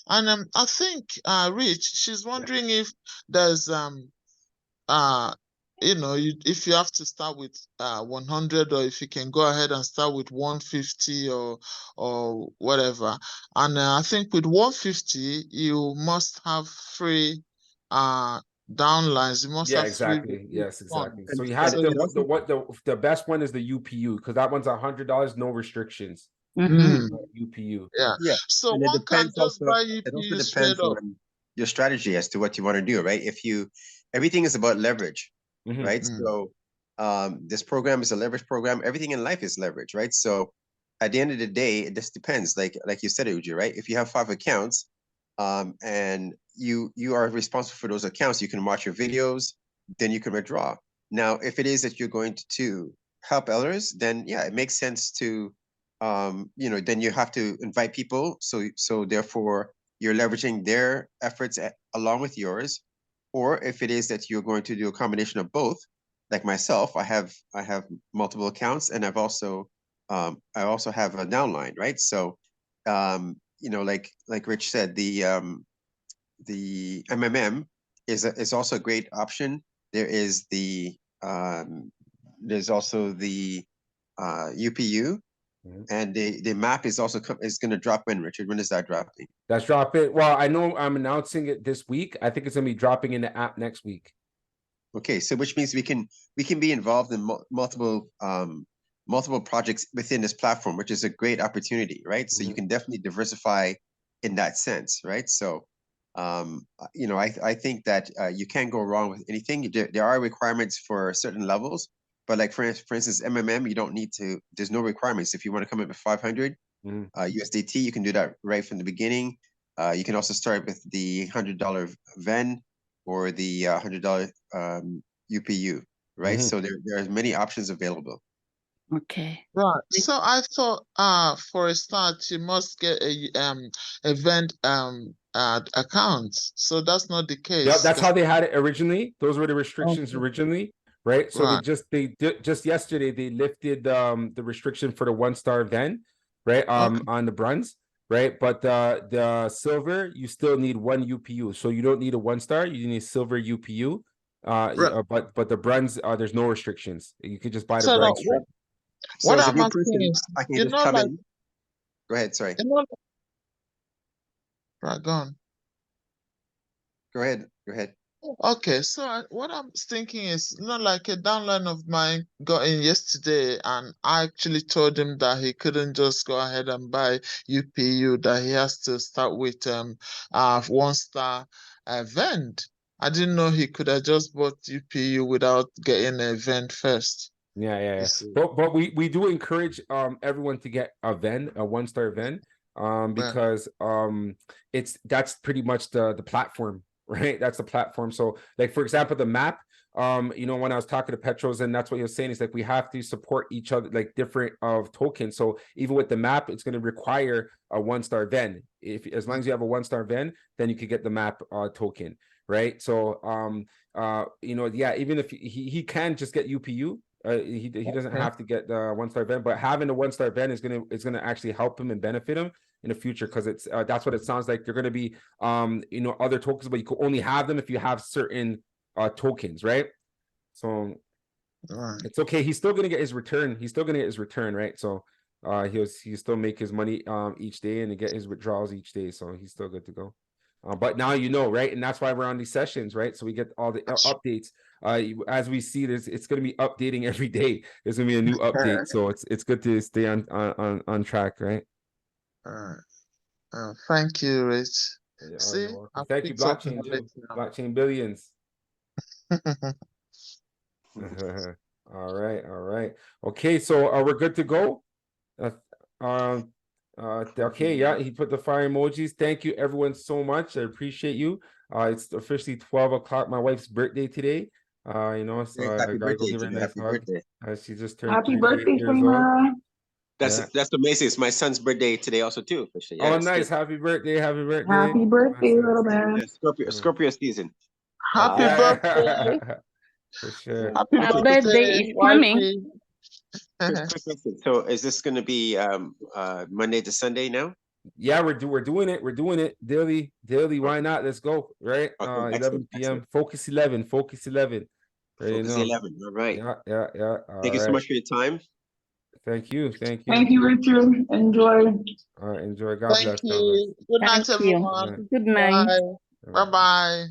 And I think Rich, she's wondering if there's if you have to start with 100, or if you can go ahead and start with 150 or whatever. And I think with 150 you must have free downlines. You must Yeah, have free exactly. Yes, exactly. So And, you and, have so and also, the best one is the UPU, because that one's $100, no restrictions. Mhm. UPU. yeah. yeah, So and it one can depends just also, buy it also UPU straight depends up. on your strategy as to what you want to do, right? Everything is about leverage, right? Mm. So this program is a leverage program. Everything in life is leverage, right? So at the end of the day, it just depends. Like you said, Uji, right? If you have 5 accounts, and you are responsible for those accounts, you can watch your videos, then you can withdraw. Now, if it is that you're going to help others, then yeah, it makes sense to then you have to invite people. So therefore you're leveraging their efforts along with yours. Or if it is that you're going to do a combination of both, like myself, I have multiple accounts, and I also have a downline, right? So like Rich said, the MMM is also a great option. There's also the UPU, and the map is also is going to drop in. Richard, when is that dropping? That's dropping. Well, I know I'm announcing it this week. I think it's gonna be dropping in the app next week. Okay, so which means we can be involved in multiple projects within this platform, which is a great opportunity, right? So you can definitely diversify in that sense, right? So I think that you can't go wrong with anything. There are requirements for certain levels, but like for instance, MMM, you don't need to. There's no requirements. If you want to come up with 500 USDT, you can do that right from the beginning. You can also start with the $100 V.E.N.D or the $100 UPU, right? So there are many options available. Okay. Right. So I thought for a start you must get a V.E.N.D account. So that's not the Yeah, case. that's how they had it originally. Those were the restrictions Okay. originally, right? So Right. just yesterday they lifted the restriction for the 1-star V.E.N, right? Okay. On the bronze, right? But the silver, you still need 1 UPU. So you don't need a 1-star, you need silver UPU. Right. But the bronze, there's no restrictions. You could just buy the So now, bronze straight. So what as a I'm new asking person, is, I can just come like, in. Go ahead, sorry. Right, go on. Go ahead. Okay, so what I'm thinking is, like a downline of mine got in yesterday, and I actually told him that he couldn't just go ahead and buy UPU, that he has to start with 1-star V.E.N.D. I didn't know he could have just bought UPU without getting a V.E.N.D first. Yeah. You see. But we do encourage everyone to get a V.E.N, a 1-star V.E.N, Right. because that's pretty much the platform, right? That's the platform. So like for example, the map, when I was talking to Petros, and that's what he was saying, is like we have to support each other, like different of tokens. So even with the map, it's going to require a 1-star V.E.N. As long as you have a 1-star V.E.N, then you could get the map token, right? So yeah, even if he can just get UPU, He doesn't Okay. have to get the 1-star event, but having a 1-star event is gonna actually help him and benefit him in the future, because it's that's what it sounds like. They're gonna be other tokens, but you can only have them if you have certain tokens, right? So Right. it's okay. He's still gonna get his return. He's still gonna get his return, right? So he'll still make his money each day and get his withdrawals each day. So he's still good to go. But now you know, right? And that's why we're on these sessions, right? So we get all the updates. As we see, it's going to be updating every day. There's going to be a new update, so it's good to stay on track, right? All right. Thank you, Rich. Yeah, See, you're welcome. I've Thank you, picked up blockchain knowledge too. now. Blockchain billions. All right. Okay, so we're good to go. Okay, yeah, he put the fire emojis. Thank you, everyone, so much. I appreciate you. It's officially 12 o'clock. My wife's birthday today. So Hey, I happy gotta go birthday give her a to you. nice Happy hug. birthday. She just turned Happy 38 birthday, years old. Samara. Yeah. That's amazing. It's my son's birthday today also too. Officially. Yeah, Oh, it's nice. good. Happy birthday. Happy birthday. Happy birthday, Awesome. little man. Yeah, Scorpio season. Happy Yeah. birthday. For sure. Happy My birthday, birthday is coming. wifey. Quick question. So is this going to be Monday to Sunday now? Yeah, we're doing it daily. Why not? Let's go. Right. Okay, 11 excellent, p.m. excellent. Focus 11. Right, Focus 11. All right. Yeah. All Thank you so right. much for your time. Thank you. Thank you, Richard. Enjoy. All right, enjoy. God Thank bless. God bless. you. Good night, Thank you. everyone. Good night. Bye. Bye-bye.